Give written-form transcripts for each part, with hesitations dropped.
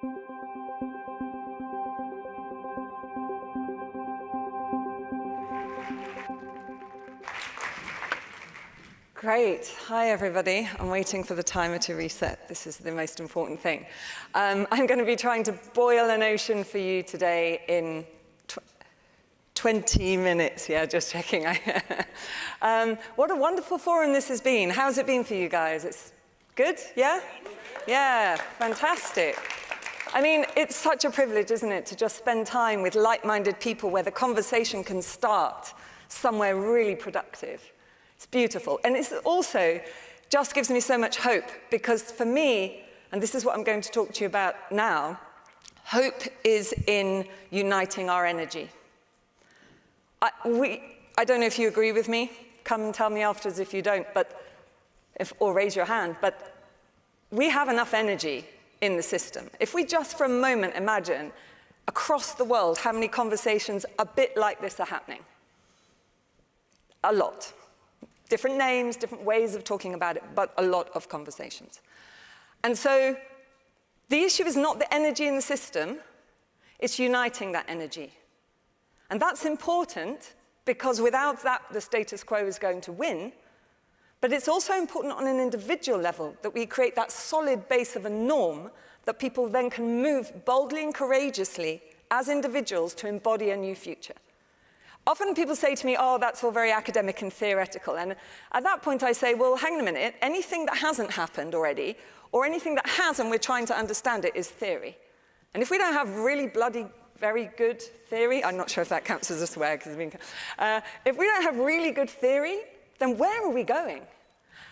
Great. Hi, everybody. I'm waiting for the timer to reset. This is the most important thing. I'm going to be trying to boil an ocean for you today in 20 minutes. Yeah, just checking. What a wonderful forum this has been. How's it been for you guys? It's good? Yeah? Yeah, fantastic. I mean, it's such a privilege, isn't it, to just spend time with like-minded people where the conversation can start somewhere really productive. It's beautiful. And it also just gives me so much hope, because for me, and this is what I'm going to talk to you about now, hope is in uniting our energy. I don't know if you agree with me. Come and tell me afterwards if you don't, or raise your hand. But we have enough energy in the system. If we just for a moment imagine across the world how many conversations a bit like this are happening. A lot. Different names, different ways of talking about it, but a lot of conversations. And so the issue is not the energy in the system, it's uniting that energy. And that's important because without that, the status quo is going to win. But it's also important on an individual level that we create that solid base of a norm that people then can move boldly and courageously as individuals to embody a new future. Often people say to me, oh, that's all very academic and theoretical. And at that point I say, well, hang on a minute. Anything that hasn't happened already, or anything that has and we're trying to understand it, is theory. And if we don't have really bloody very good theory, I'm not sure if that counts as a swear, because if we don't have really good theory, then where are we going?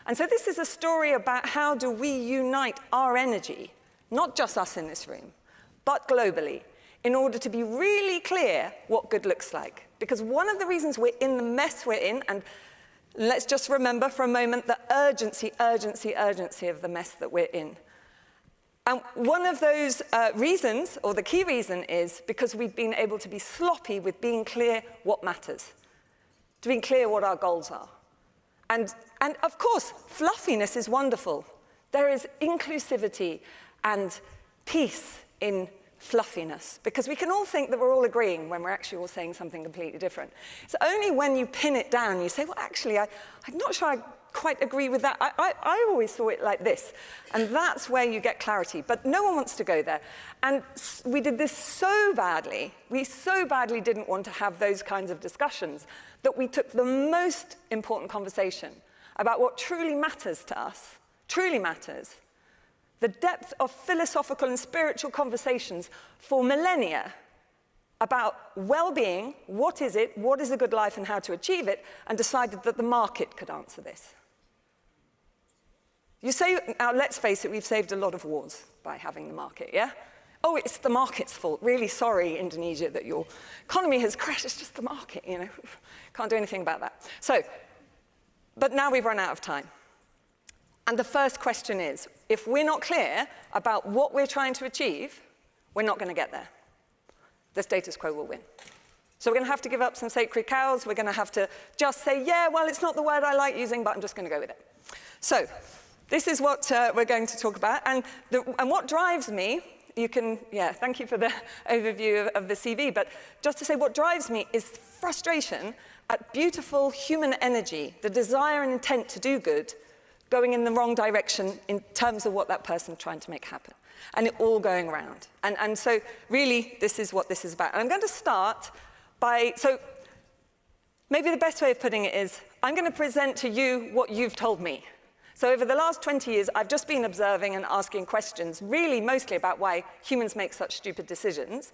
And so this is a story about how do we unite our energy, not just us in this room, but globally, in order to be really clear what good looks like. Because one of the reasons we're in the mess we're in, and let's just remember for a moment the urgency of the mess that we're in. And one of those reasons, or the key reason, is because we've been able to be sloppy with being clear what matters, to being clear what our goals are. And of course, fluffiness is wonderful. There is inclusivity and peace in fluffiness, because we can all think that we're all agreeing when we're actually all saying something completely different. It's only when you pin it down, you say, well, actually, I'm not sure I quite agree with that. I always saw it like this. And that's where you get clarity. But no one wants to go there. And we did this so badly. We so badly didn't want to have those kinds of discussions that we took the most important conversation about what truly matters to us, truly matters, the depth of philosophical and spiritual conversations for millennia about well-being, what is it, what is a good life, and how to achieve it, and decided that the market could answer this. You say, now let's face it, we've saved a lot of wars by having the market, yeah? Oh, it's the market's fault. Really sorry, Indonesia, that your economy has crashed. It's just the market, you know. Can't do anything about that. So, but now we've run out of time. And the first question is, if we're not clear about what we're trying to achieve, we're not going to get there. The status quo will win. So we're going to have to give up some sacred cows. We're going to have to just say, yeah, well, it's not the word I like using, but I'm just going to go with it. So this is what we're going to talk about. And what drives me, you can, yeah, thank you for the overview of the CV, but just to say what drives me is frustration at beautiful human energy, the desire and intent to do good, going in the wrong direction in terms of what that person's trying to make happen. And it all going around. And so really, this is what this is about. And I'm going to start by, so maybe the best way of putting it is, I'm going to present to you what you've told me. So over the last 20 years, I've just been observing and asking questions, really mostly about why humans make such stupid decisions,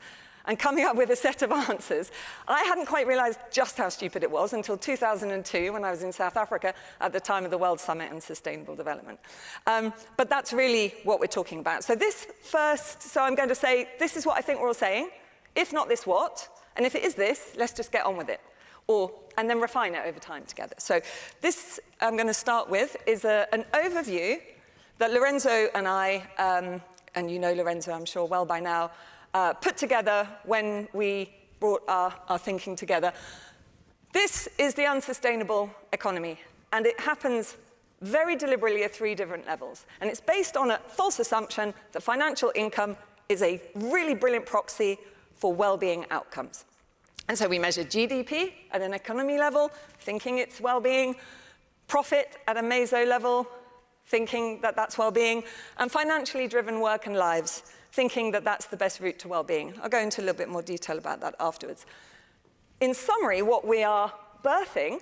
and coming up with a set of answers. I hadn't quite realized just how stupid it was until 2002, when I was in South Africa at the time of the World Summit on Sustainable Development. But that's really what we're talking about. So this first, so I'm going to say, this is what I think we're all saying. If not this, what? And if it is this, let's just get on with it. And then refine it over time together. So this I'm going to start with is an overview that Lorenzo and I, and you know Lorenzo, I'm sure, well by now, put together when we brought our thinking together. This is the unsustainable economy, and it happens very deliberately at 3 different levels. And it's based on a false assumption that financial income is a really brilliant proxy for well-being outcomes. And so we measure GDP at an economy level, thinking it's well-being, profit at a meso level, thinking that that's well-being, and financially driven work and lives, thinking that that's the best route to well-being. I'll go into a little bit more detail about that afterwards. In summary, what we are birthing,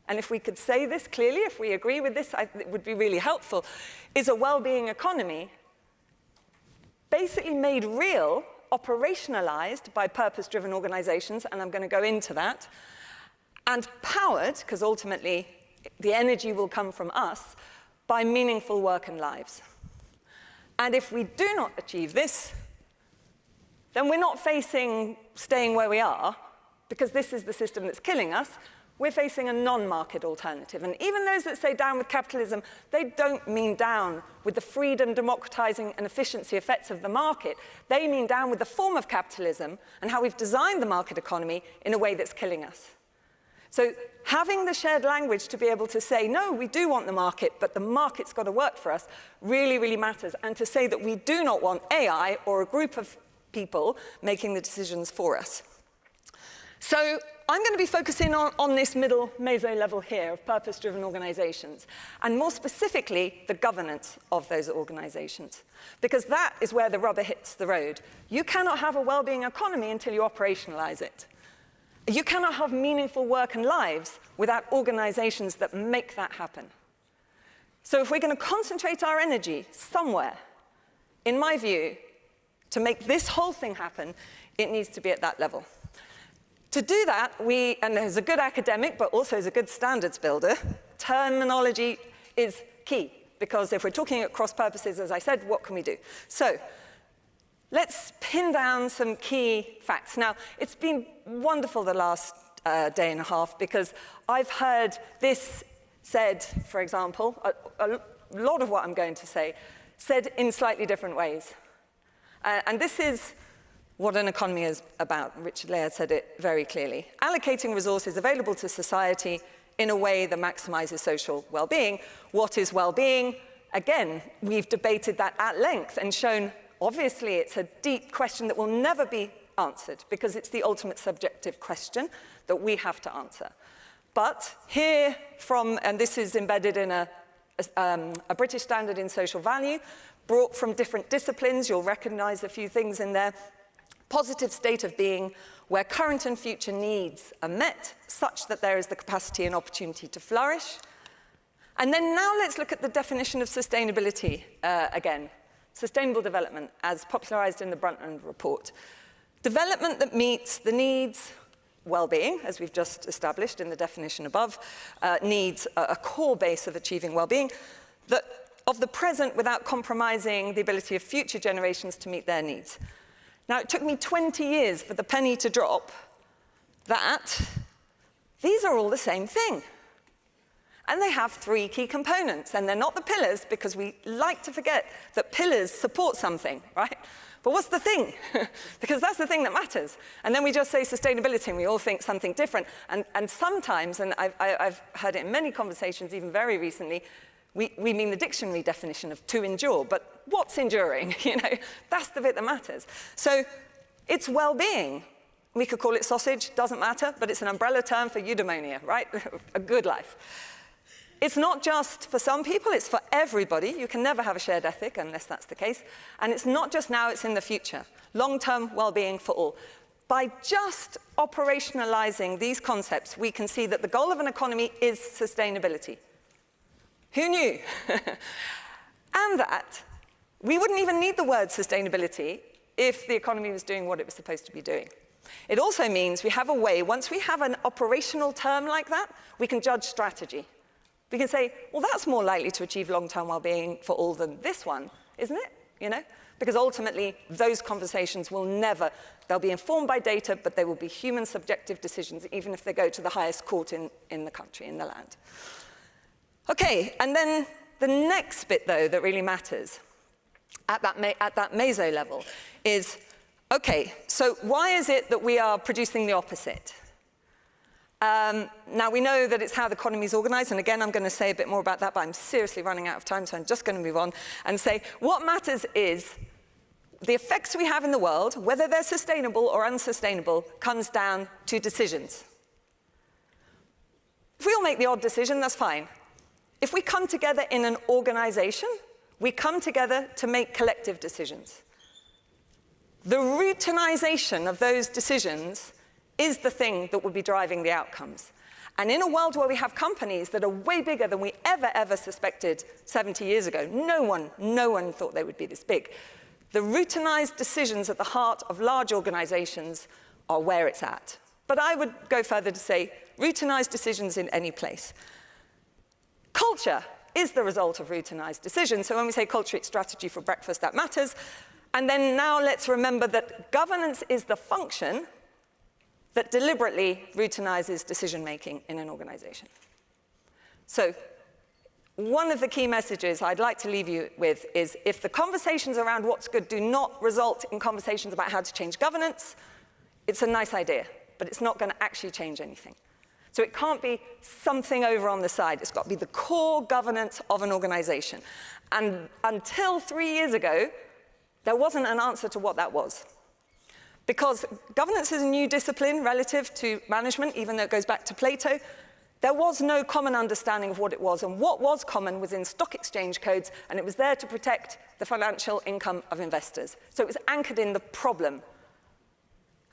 and if we could say this clearly, if we agree with this, it would be really helpful, is a well-being economy basically made real, operationalized by purpose-driven organizations, and I'm going to go into that, and powered, because ultimately the energy will come from us, by meaningful work and lives. And if we do not achieve this, then we're not facing staying where we are, because this is the system that's killing us. We're facing a non-market alternative. And even those that say down with capitalism, they don't mean down with the freedom, democratizing, and efficiency effects of the market. They mean down with the form of capitalism and how we've designed the market economy in a way that's killing us. So having the shared language to be able to say, no, we do want the market, but the market's got to work for us, really, really matters. And to say that we do not want AI or a group of people making the decisions for us. So I'm going to be focusing on this middle meso level here of purpose-driven organizations, and more specifically, the governance of those organizations, because that is where the rubber hits the road. You cannot have a well-being economy until you operationalize it. You cannot have meaningful work and lives without organizations that make that happen. So if we're going to concentrate our energy somewhere, in my view, to make this whole thing happen, it needs to be at that level. To do that, and as a good academic, but also as a good standards builder, terminology is key, because if we're talking at cross purposes, as I said, what can we do? So let's pin down some key facts. Now, it's been wonderful the last day and a half, because I've heard this said, for example, a lot of what I'm going to say, said in slightly different ways. And this is what an economy is about. Richard Laird said it very clearly. Allocating resources available to society in a way that maximizes social well-being. What is well-being? Again, we've debated that at length and shown, obviously, it's a deep question that will never be answered, because it's the ultimate subjective question that we have to answer. But here from, and this is embedded in a British standard in social value, brought from different disciplines, you'll recognize a few things in there. Positive state of being where current and future needs are met such that there is the capacity and opportunity to flourish. And then now let's look at the definition of sustainability again. Sustainable development, as popularized in the Brundtland report. Development that meets the needs, well-being, as we've just established in the definition above, needs a core base of achieving well-being, that of the present without compromising the ability of future generations to meet their needs. Now, it took me 20 years for the penny to drop that these are all the same thing. And they have three key components, and they're not the pillars, because we like to forget that pillars support something, right? But what's the thing? Because that's the thing that matters. And then we just say sustainability, and we all think something different. And sometimes, and I've heard it in many conversations, even very recently, we mean the dictionary definition of to endure, but what's enduring? You know, that's the bit that matters. So it's well-being. We could call it sausage, doesn't matter, but it's an umbrella term for eudaimonia, right? A good life. It's not just for some people, it's for everybody. You can never have a shared ethic unless that's the case. And it's not just now, it's in the future. Long-term well-being for all. By just operationalizing these concepts, we can see that the goal of an economy is sustainability. Who knew? And that we wouldn't even need the word sustainability if the economy was doing what it was supposed to be doing. It also means we have a way, once we have an operational term like that, we can judge strategy. We can say, well, that's more likely to achieve long-term well-being for all than this one, isn't it? You know? Because ultimately, those conversations will never, they'll be informed by data, but they will be human subjective decisions, even if they go to the highest court in the country, in the land. Okay, and then the next bit, though, that really matters at that meso level is, okay, so why is it that we are producing the opposite? Now, we know that it's how the economy is organized, and again, I'm going to say a bit more about that, but I'm seriously running out of time, so I'm just going to move on and say what matters is the effects we have in the world, whether they're sustainable or unsustainable, comes down to decisions. If we all make the odd decision, that's fine. If we come together in an organization, we come together to make collective decisions. The routinization of those decisions is the thing that will be driving the outcomes. And in a world where we have companies that are way bigger than we ever suspected 70 years ago, no one thought they would be this big. The routinized decisions at the heart of large organizations are where it's at. But I would go further to say routinized decisions in any place. Culture is the result of routinized decisions. So when we say culture, it's strategy for breakfast, that matters. And then now let's remember that governance is the function that deliberately routinizes decision-making in an organization. So one of the key messages I'd like to leave you with is if the conversations around what's good do not result in conversations about how to change governance, it's a nice idea, but it's not going to actually change anything. So it can't be something over on the side. It's got to be the core governance of an organization. And until 3 years ago, there wasn't an answer to what that was. Because governance is a new discipline relative to management, even though it goes back to Plato. There was no common understanding of what it was, and what was common was in stock exchange codes, and it was there to protect the financial income of investors. So it was anchored in the problem.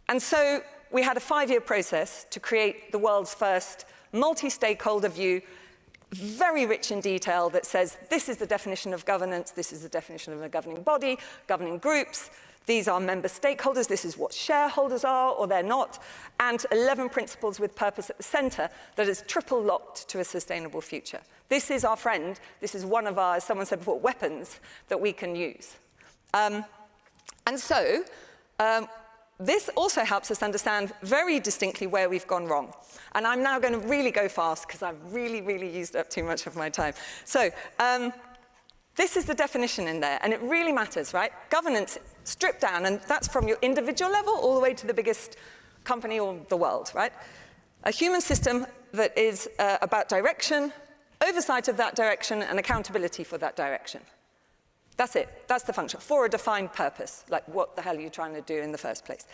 And so we had a 5-year process to create the world's first multi-stakeholder view, very rich in detail, that says this is the definition of governance, this is the definition of a governing body, governing groups, these are member stakeholders, this is what shareholders are or they're not, and 11 principles with purpose at the center that is triple locked to a sustainable future. This is our friend, this is one of our, as someone said before, weapons that we can use. This also helps us understand very distinctly where we've gone wrong. And I'm now going to really go fast because I've really used up too much of my time. So this is the definition in there, and it really matters, right? Governance stripped down, and that's from your individual level all the way to the biggest company or the world, right? A human system that is about direction, oversight of that direction, and accountability for that direction. That's it. That's the function, for a defined purpose, like what the hell are you trying to do in the first place?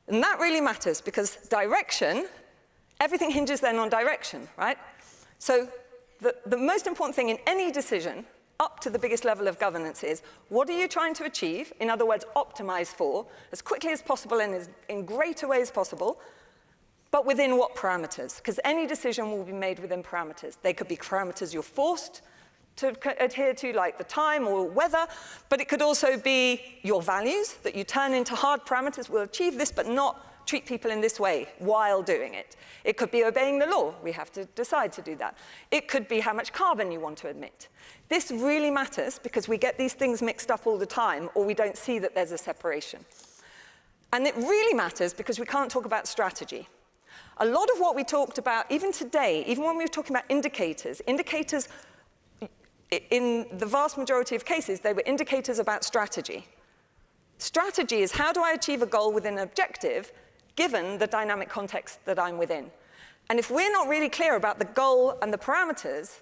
And that really matters because direction, everything hinges then on direction, right? So the most important thing in any decision up to the biggest level of governance is, what are you trying to achieve? In other words, optimize for, as quickly as possible and as in greater ways possible, but within what parameters? Because any decision will be made within parameters. They could be parameters you're forced to adhere to, like the time or weather, but it could also be your values that you turn into hard parameters. We'll achieve this, but not treat people in this way while doing it. It could be obeying the law. We have to decide to do that. It could be how much carbon you want to emit. This really matters because we get these things mixed up all the time, or we don't see that there's a separation. And it really matters because we can't talk about strategy. A lot of what we talked about, even today, even when we were talking about indicators, in the vast majority of cases, they were indicators about strategy. Strategy is how do I achieve a goal within an objective given the dynamic context that I'm within. And if we're not really clear about the goal and the parameters,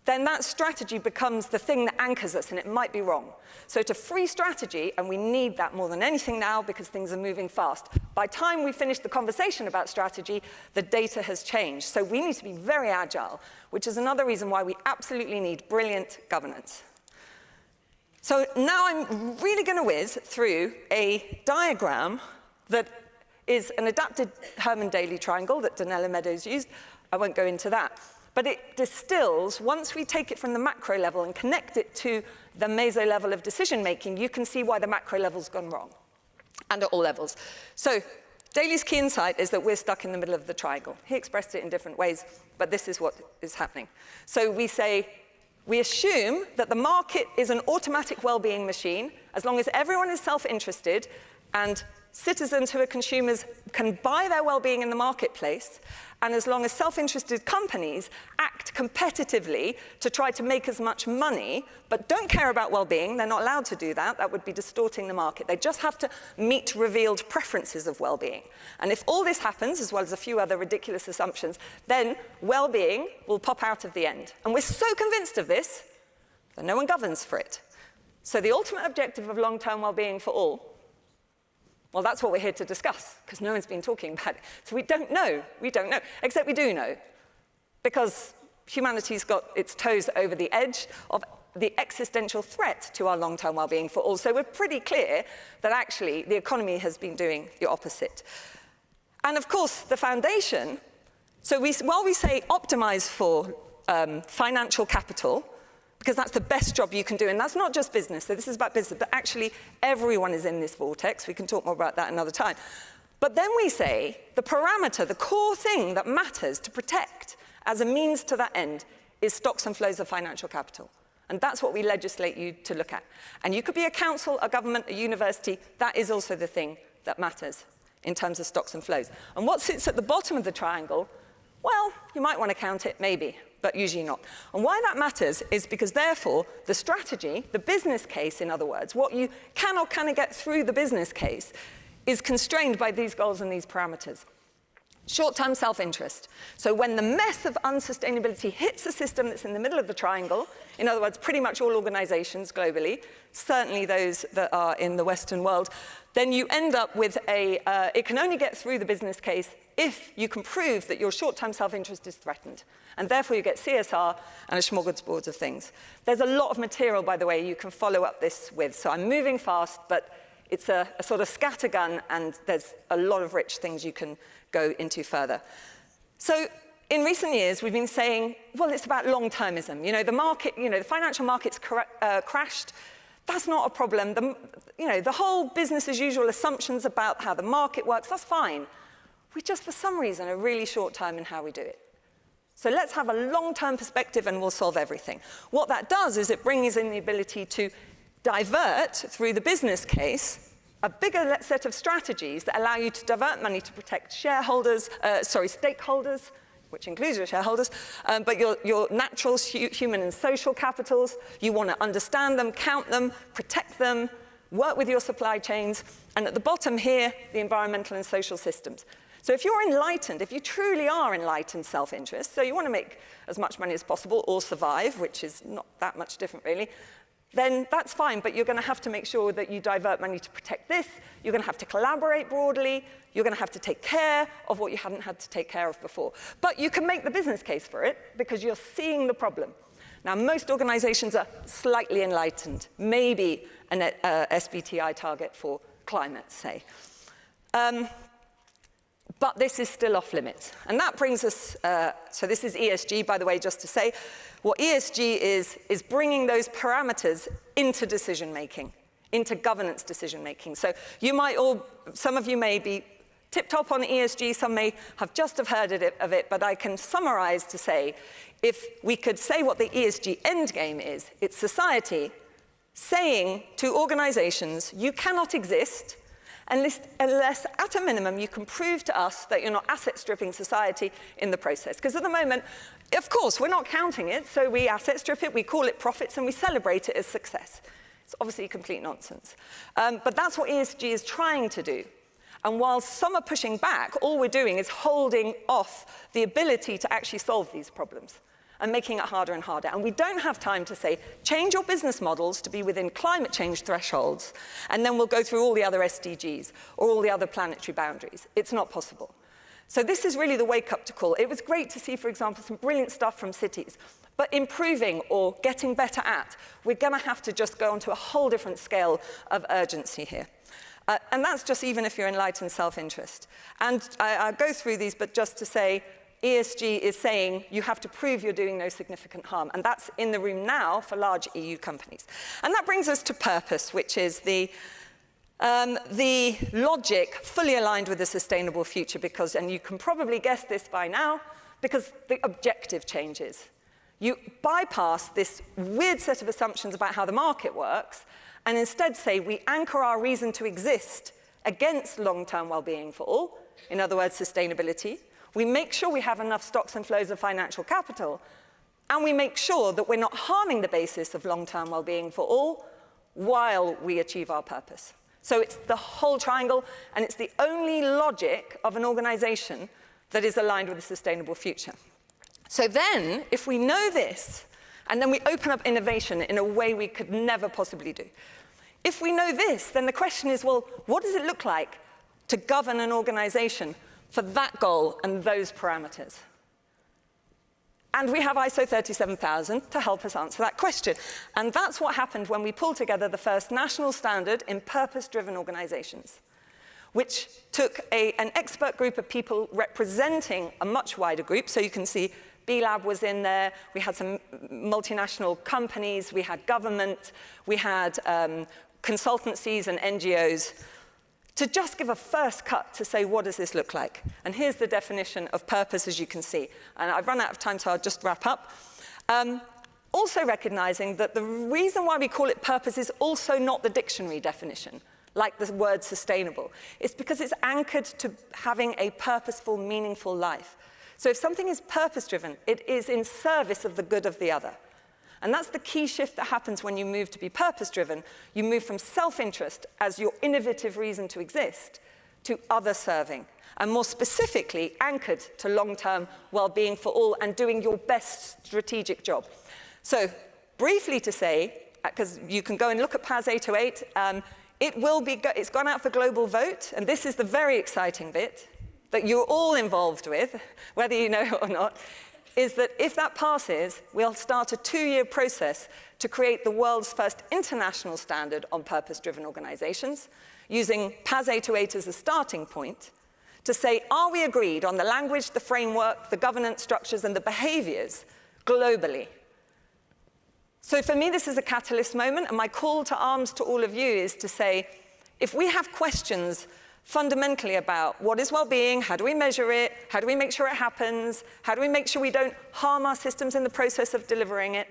then that strategy becomes the thing that anchors us, and it might be wrong. So to free strategy, and we need that more than anything now because things are moving fast, by the time we finish the conversation about strategy, the data has changed. So we need to be very agile, which is another reason why we absolutely need brilliant governance. So now I'm really going to whiz through a diagram that is an adapted Herman-Daly triangle that Donella Meadows used. I won't go into that. But it distills, once we take it from the macro level and connect it to the meso level of decision-making, you can see why the macro level's gone wrong, and at all levels. So Daly's key insight is that we're stuck in the middle of the triangle. He expressed it in different ways, but this is what is happening. So we say, we assume that the market is an automatic well-being machine, as long as everyone is self-interested and citizens who are consumers can buy their well-being in the marketplace, and as long as self-interested companies act competitively to try to make as much money, but don't care about well-being, they're not allowed to do that, that would be distorting the market. They just have to meet revealed preferences of well-being. And if all this happens, as well as a few other ridiculous assumptions, then well-being will pop out of the end. And we're so convinced of this that no one governs for it. So the ultimate objective of long-term well-being for all, well, that's what we're here to discuss, because no one's been talking about it. So we don't know, except we do know, because humanity's got its toes over the edge of the existential threat to our long-term well-being for all. So we're pretty clear that actually the economy has been doing the opposite. And of course, the foundation, so while we say optimize for financial capital, because that's the best job you can do, and that's not just business, so this is about business, but actually everyone is in this vortex. We can talk more about that another time. But then we say the parameter, the core thing that matters to protect as a means to that end is stocks and flows of financial capital. And that's what we legislate you to look at. And you could be a council, a government, a university. That is also the thing that matters in terms of stocks and flows. And what sits at the bottom of the triangle, well, you might want to count it, maybe, but usually not. And why that matters is because, therefore, the strategy, the business case, in other words, what you can or cannot get through the business case, is constrained by these goals and these parameters. Short-term self-interest. So when the mess of unsustainability hits a system that's in the middle of the triangle, in other words, pretty much all organizations globally, certainly those that are in the Western world, then you end up with it can only get through the business case if you can prove that your short-term self-interest is threatened. And therefore you get CSR and a smorgasbord of things. There's a lot of material, by the way, you can follow up this with. So I'm moving fast, but it's a sort of scattergun, and there's a lot of rich things you can go into further. So in recent years, we've been saying, well, it's about long-termism. You know, the market, the financial markets crashed. That's not a problem. The whole business as usual assumptions about how the market works, that's fine. We just, for some reason, are really short-term in how we do it. So let's have a long-term perspective and we'll solve everything. What that does is it brings in the ability to divert through the business case a bigger set of strategies that allow you to divert money to protect stakeholders, which includes your shareholders, but your natural, human and social capitals. You want to understand them, count them, protect them, work with your supply chains, and at the bottom here, the environmental and social systems. So if you're enlightened, if you truly are enlightened self-interest, so you want to make as much money as possible or survive, which is not that much different really, then that's fine, but you're going to have to make sure that you divert money to protect this. You're going to have to collaborate broadly. You're going to have to take care of what you hadn't had to take care of before. But you can make the business case for it because you're seeing the problem. Now, most organizations are slightly enlightened, maybe an SBTI target for climate, say. But this is still off limits. And that brings us, so this is ESG, by the way, just to say, what ESG is bringing those parameters into decision-making, into governance decision-making. So you might some of you may be tip-top on ESG, some may have just heard of it, but I can summarize to say, if we could say what the ESG endgame is, it's society saying to organizations, you cannot exist unless, at a minimum, you can prove to us that you're not asset-stripping society in the process. Because at the moment, of course, we're not counting it, so we asset-strip it, we call it profits, and we celebrate it as success. It's obviously complete nonsense. But that's what ESG is trying to do. And while some are pushing back, all we're doing is holding off the ability to actually solve these problems and making it harder and harder. And we don't have time to say, change your business models to be within climate change thresholds, and then we'll go through all the other SDGs or all the other planetary boundaries. It's not possible. So this is really the wake-up to call. It was great to see, for example, some brilliant stuff from cities. But improving or getting better at, we're going to have to just go onto a whole different scale of urgency here. And that's just even if you're enlightened self-interest. And I'll go through these, but just to say, ESG is saying you have to prove you're doing no significant harm. And that's in the room now for large EU companies. And that brings us to purpose, which is the logic fully aligned with a sustainable future, because, and you can probably guess this by now, because the objective changes. You bypass this weird set of assumptions about how the market works, and instead say we anchor our reason to exist against long-term well-being for all, in other words, sustainability. We make sure we have enough stocks and flows of financial capital, and we make sure that we're not harming the basis of long-term well-being for all while we achieve our purpose. So it's the whole triangle, and it's the only logic of an organization that is aligned with a sustainable future. So then, if we know this, And then we open up innovation in a way we could never possibly do. If we know this, then the question is, well, what does it look like to govern an organization for that goal and those parameters? And we have ISO 37000 to help us answer that question. And that's what happened when we pulled together the first national standard in purpose-driven organizations, which took an expert group of people representing a much wider group. So you can see B-Lab was in there, we had some multinational companies, we had government, we had consultancies and NGOs, to just give a first cut to say, what does this look like? And here's the definition of purpose, as you can see. And I've run out of time, so I'll just wrap up. Also recognizing that the reason why we call it purpose is also not the dictionary definition, like the word sustainable. It's because it's anchored to having a purposeful, meaningful life. So if something is purpose-driven, it is in service of the good of the other. And that's the key shift that happens when you move to be purpose-driven. You move from self-interest as your innovative reason to exist to other-serving, and more specifically, anchored to long-term well-being for all and doing your best strategic job. So briefly to say, because you can go and look at PAS 808, it's gone out for global vote, and this is the very exciting bit that you're all involved with, whether you know it or not, is that if that passes, we'll start a 2-year process to create the world's first international standard on purpose-driven organizations, using PAS 808 as a starting point, to say, are we agreed on the language, the framework, the governance structures, and the behaviors globally? So for me, this is a catalyst moment, and my call to arms to all of you is to say, if we have questions fundamentally about what is well-being, how do we measure it, how do we make sure it happens, how do we make sure we don't harm our systems in the process of delivering it,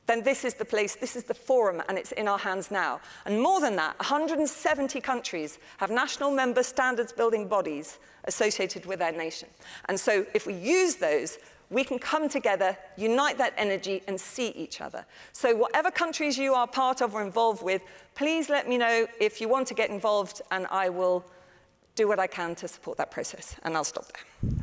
then this is the place, this is the forum, and it's in our hands now. And more than that, 170 countries have national member standards building bodies associated with their nation. And so if we use those, we can come together, unite that energy, and see each other. So whatever countries you are part of or involved with, please let me know if you want to get involved, and I will do what I can to support that process. And I'll stop there.